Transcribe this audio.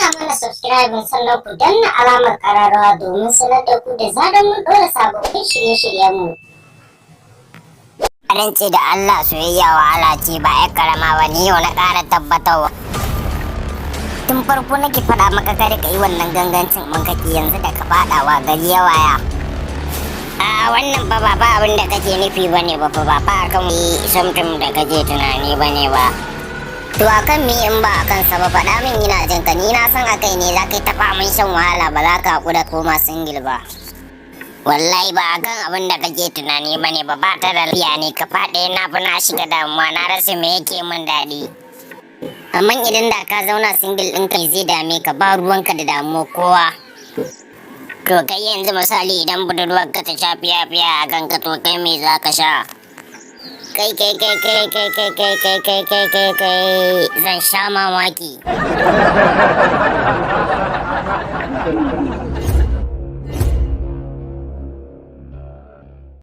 danna mana subscribe sannan ku danna alamar ƙararrawa domin sanar da ku da zarar mun ɗora sababbin shirye-shiryenmu. Rantse da Allah soyayya wahala ce ba ya karama ba ni yau na ƙara tabbatarwa. Tun farko nake faɗa maka kada ka yi wannan gangancin mun kake yanzu da ka faɗawa gari ya waya. A wannan ba abin da kake nufi bane ba akan something da kake tunani bane ba. To akan me in ba akan sa ba faɗa min ina jin ka ni na san akai ne za ka yi tafa min shan wahala ba za ka haƙura koma single ba. Wallahi ba akan abin da kake tunani bane ba ta da lafiya ne ka faɗe na fi na shiga damuwa na rasa me yake min daɗi. Amma idan da ka zauna single ɗin kai zai dame ka ba ruwanka da damuwa kowa. To kai yanzu misali idan budurwarka ta sha fiya a kanka to kai me za ka sha? Kai zan sha mamaki.